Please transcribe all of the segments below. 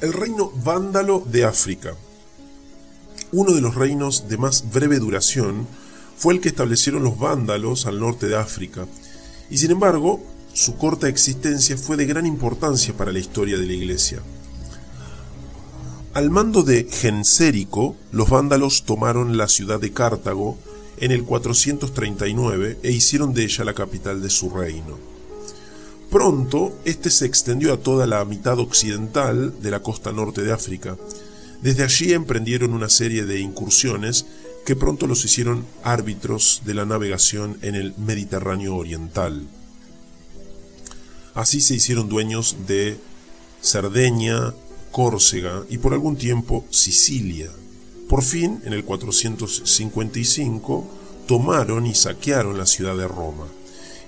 El reino vándalo de África. Uno de los reinos de más breve duración fue el que establecieron los vándalos al norte de África, y sin embargo, su corta existencia fue de gran importancia para la historia de la Iglesia. Al mando de Gensérico, los vándalos tomaron la ciudad de Cartago en el 439 e hicieron de ella la capital de su reino. Pronto, este se extendió a toda la mitad occidental de la costa norte de África. Desde allí emprendieron una serie de incursiones que pronto los hicieron árbitros de la navegación en el Mediterráneo oriental. Así se hicieron dueños de Cerdeña, Córcega y por algún tiempo Sicilia. Por fin, en el 455, tomaron y saquearon la ciudad de Roma.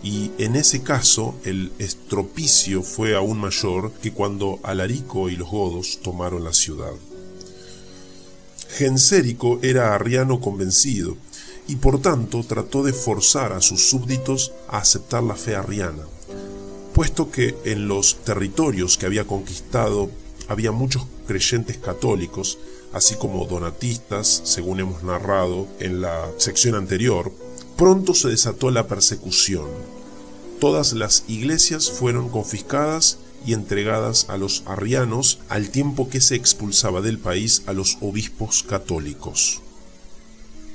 Y en ese caso el estropicio fue aún mayor que cuando Alarico y los godos tomaron la ciudad. Gensérico era arriano convencido y por tanto trató de forzar a sus súbditos a aceptar la fe arriana, puesto que en los territorios que había conquistado había muchos creyentes católicos, así como donatistas, según hemos narrado en la sección anterior. Pronto se desató la persecución. Todas las iglesias fueron confiscadas y entregadas a los arrianos, al tiempo que se expulsaba del país a los obispos católicos.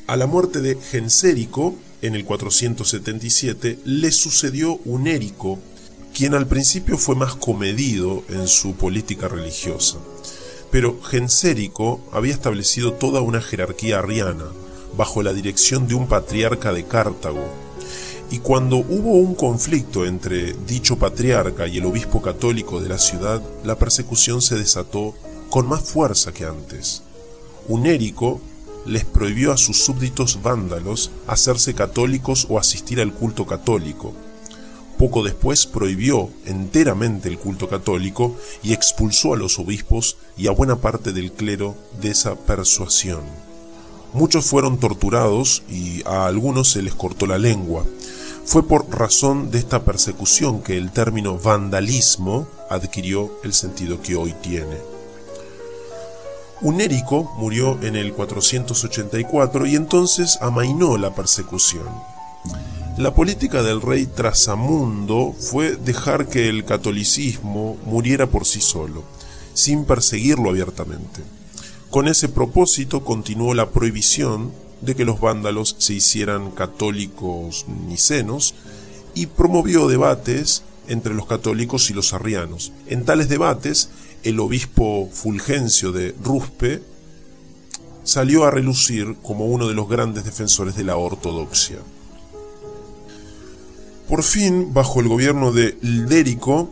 A la muerte de Gensérico, en el 477, le sucedió Unérico, quien al principio fue más comedido en su política religiosa. Pero Gensérico había establecido toda una jerarquía arriana, bajo la dirección de un patriarca de Cartago, y cuando hubo un conflicto entre dicho patriarca y el obispo católico de la ciudad, la persecución se desató con más fuerza que antes. Unérico les prohibió a sus súbditos vándalos hacerse católicos o asistir al culto católico. Poco después prohibió enteramente el culto católico y expulsó a los obispos y a buena parte del clero de esa persuasión. Muchos fueron torturados y a algunos se les cortó la lengua. Fue por razón de esta persecución que el término vandalismo adquirió el sentido que hoy tiene. Unérico murió en el 484 y entonces amainó la persecución. La política del rey Trasamundo fue dejar que el catolicismo muriera por sí solo, sin perseguirlo abiertamente. Con ese propósito continuó la prohibición de que los vándalos se hicieran católicos nicenos y promovió debates entre los católicos y los arrianos. En tales debates, el obispo Fulgencio de Ruspe salió a relucir como uno de los grandes defensores de la ortodoxia. Por fin, bajo el gobierno de Hildérico,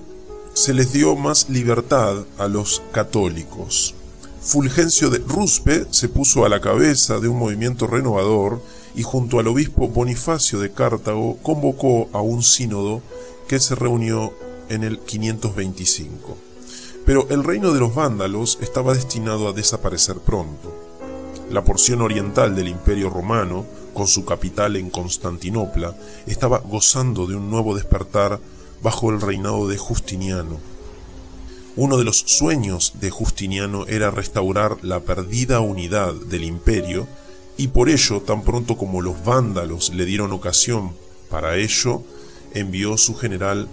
se les dio más libertad a los católicos. Fulgencio de Ruspe se puso a la cabeza de un movimiento renovador y junto al obispo Bonifacio de Cartago convocó a un sínodo que se reunió en el 525. Pero el reino de los vándalos estaba destinado a desaparecer pronto. La porción oriental del Imperio Romano, con su capital en Constantinopla, estaba gozando de un nuevo despertar bajo el reinado de Justiniano. Uno de los sueños de Justiniano era restaurar la perdida unidad del imperio, y por ello, tan pronto como los vándalos le dieron ocasión para ello, envió su general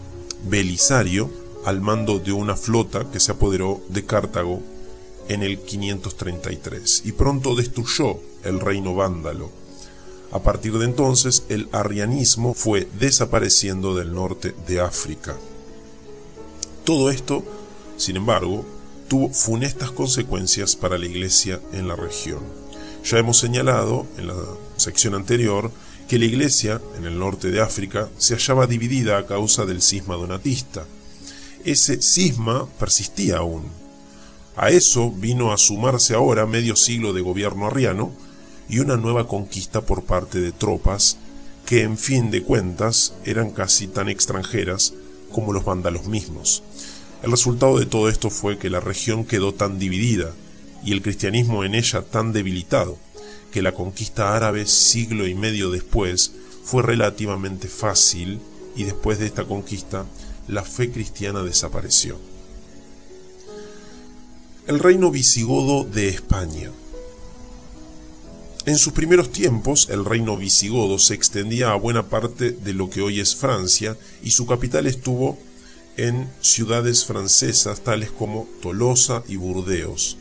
Belisario al mando de una flota que se apoderó de Cartago en el 533, y pronto destruyó el reino vándalo. A partir de entonces, el arrianismo fue desapareciendo del norte de África. Todo esto, sin embargo, tuvo funestas consecuencias para la Iglesia en la región. Ya hemos señalado en la sección anterior que la Iglesia en el norte de África se hallaba dividida a causa del cisma donatista. Ese cisma persistía aún. A eso vino a sumarse ahora medio siglo de gobierno arriano y una nueva conquista por parte de tropas que, en fin de cuentas, eran casi tan extranjeras como los vándalos mismos. El resultado de todo esto fue que la región quedó tan dividida y el cristianismo en ella tan debilitado que la conquista árabe siglo y medio después fue relativamente fácil, y después de esta conquista la fe cristiana desapareció. El reino visigodo de España. En sus primeros tiempos, el reino visigodo se extendía a buena parte de lo que hoy es Francia y su capital estuvo en ciudades francesas tales como Tolosa y Burdeos.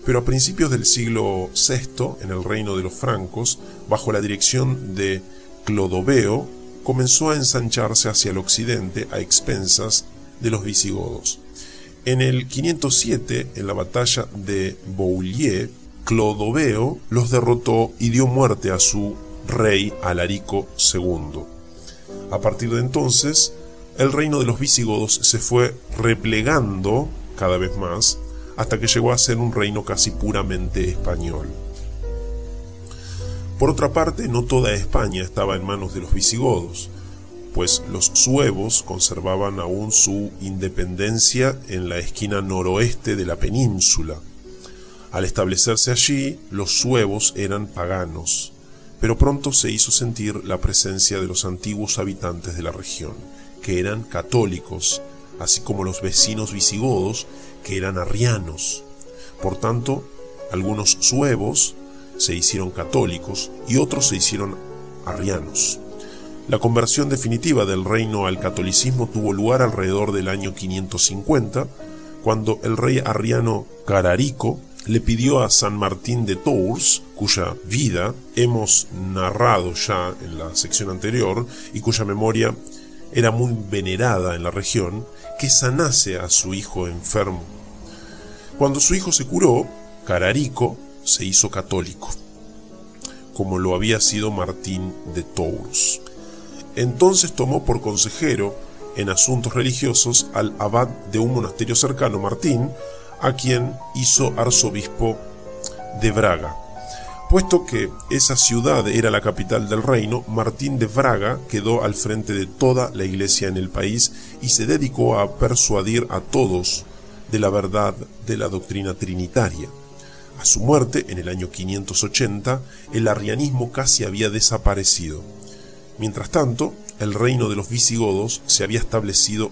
Pero a principios del siglo VI, en el reino de los francos, bajo la dirección de Clodoveo, comenzó a ensancharse hacia el occidente a expensas de los visigodos. En el 507, en la batalla de Bouillé, Clodoveo los derrotó y dio muerte a su rey Alarico II. A partir de entonces, el reino de los visigodos se fue replegando cada vez más hasta que llegó a ser un reino casi puramente español. Por otra parte, no toda España estaba en manos de los visigodos, pues los suevos conservaban aún su independencia en la esquina noroeste de la península. Al establecerse allí, los suevos eran paganos, pero pronto se hizo sentir la presencia de los antiguos habitantes de la región, que eran católicos, así como los vecinos visigodos, que eran arrianos. Por tanto, algunos suevos se hicieron católicos y otros se hicieron arrianos. La conversión definitiva del reino al catolicismo tuvo lugar alrededor del año 550, cuando el rey arriano Cararico le pidió a San Martín de Tours, cuya vida hemos narrado ya en la sección anterior y cuya memoria era muy venerada en la región, que sanase a su hijo enfermo. Cuando su hijo se curó, Cararico se hizo católico, como lo había sido Martín de Tours. Entonces tomó por consejero en asuntos religiosos al abad de un monasterio cercano, Martín, a quien hizo arzobispo de Braga. Puesto que esa ciudad era la capital del reino, Martín de Braga quedó al frente de toda la iglesia en el país y se dedicó a persuadir a todos de la verdad de la doctrina trinitaria. A su muerte, en el año 580, el arrianismo casi había desaparecido. Mientras tanto, el reino de los visigodos se había establecido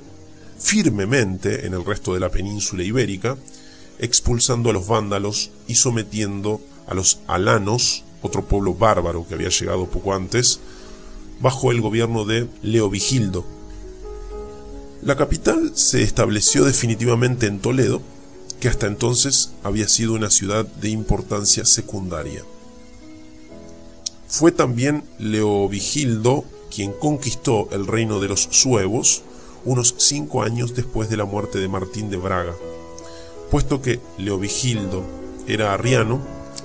firmemente en el resto de la península ibérica, expulsando a los vándalos y sometiendo a los alanos, otro pueblo bárbaro que había llegado poco antes, bajo el gobierno de Leovigildo. La capital se estableció definitivamente en Toledo, que hasta entonces había sido una ciudad de importancia secundaria. Fue también Leovigildo quien conquistó el reino de los suevos unos 5 años después de la muerte de Martín de Braga. Puesto que Leovigildo era arriano,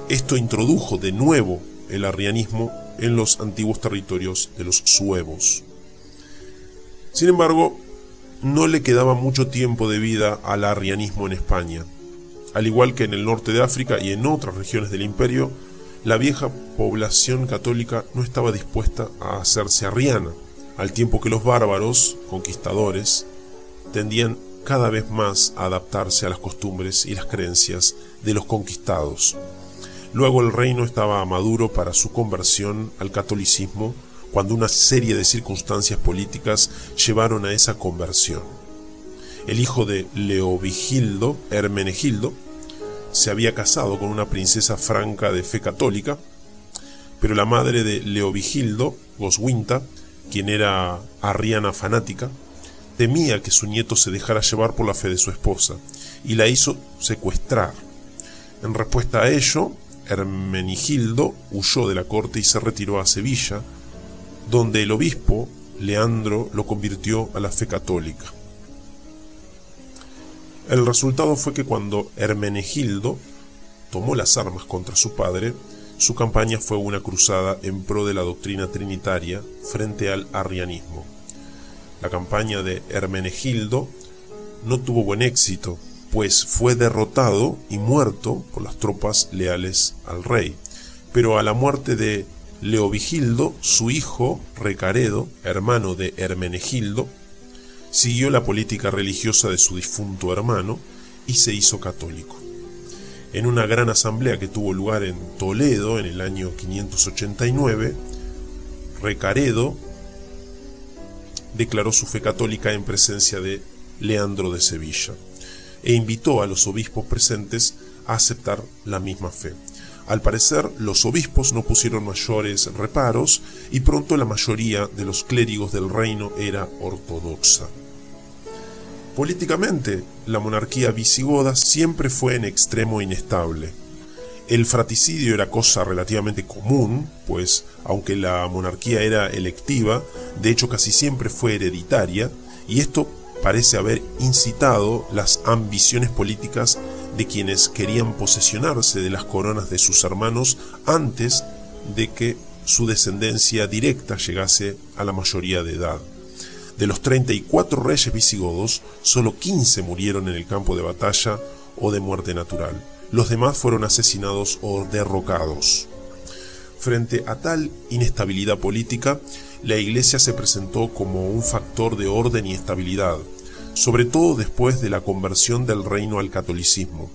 esto introdujo de nuevo el arrianismo en los antiguos territorios de los suevos. Sin embargo, no le quedaba mucho tiempo de vida al arrianismo en España. Al igual que en el norte de África y en otras regiones del imperio, la vieja población católica no estaba dispuesta a hacerse arriana, al tiempo que los bárbaros, conquistadores, tendían cada vez más a adaptarse a las costumbres y las creencias de los conquistados. Luego el reino estaba maduro para su conversión al catolicismo, cuando una serie de circunstancias políticas llevaron a esa conversión. El hijo de Leovigildo, Hermenegildo, se había casado con una princesa franca de fe católica, pero la madre de Leovigildo, Goswinta, quien era arriana fanática, temía que su nieto se dejara llevar por la fe de su esposa y la hizo secuestrar. En respuesta a ello, Hermenegildo huyó de la corte y se retiró a Sevilla, donde el obispo Leandro lo convirtió a la fe católica. El resultado fue que cuando Hermenegildo tomó las armas contra su padre, su campaña fue una cruzada en pro de la doctrina trinitaria frente al arrianismo. La campaña de Hermenegildo no tuvo buen éxito, pues fue derrotado y muerto por las tropas leales al rey. Pero a la muerte de Leovigildo, su hijo Recaredo, hermano de Hermenegildo, siguió la política religiosa de su difunto hermano y se hizo católico. En una gran asamblea que tuvo lugar en Toledo en el año 589, Recaredo declaró su fe católica en presencia de Leandro de Sevilla. e invitó a los obispos presentes a aceptar la misma fe. Al parecer, los obispos no pusieron mayores reparos y pronto la mayoría de los clérigos del reino era ortodoxa. Políticamente, la monarquía visigoda siempre fue en extremo inestable. El fratricidio era cosa relativamente común, pues aunque la monarquía era electiva, de hecho casi siempre fue hereditaria, y esto parece haber incitado las ambiciones políticas de quienes querían posesionarse de las coronas de sus hermanos antes de que su descendencia directa llegase a la mayoría de edad. De los 34 reyes visigodos, solo 15 murieron en el campo de batalla o de muerte natural. Los demás fueron asesinados o derrocados. Frente a tal inestabilidad política, la Iglesia se presentó como un factor de orden y estabilidad, sobre todo después de la conversión del reino al catolicismo.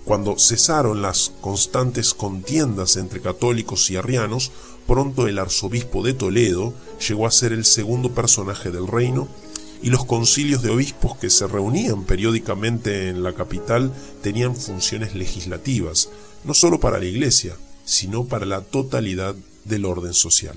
Cuando cesaron las constantes contiendas entre católicos y arrianos, pronto el arzobispo de Toledo llegó a ser el segundo personaje del reino, y los concilios de obispos que se reunían periódicamente en la capital tenían funciones legislativas, no solo para la Iglesia, sino para la totalidad del orden social.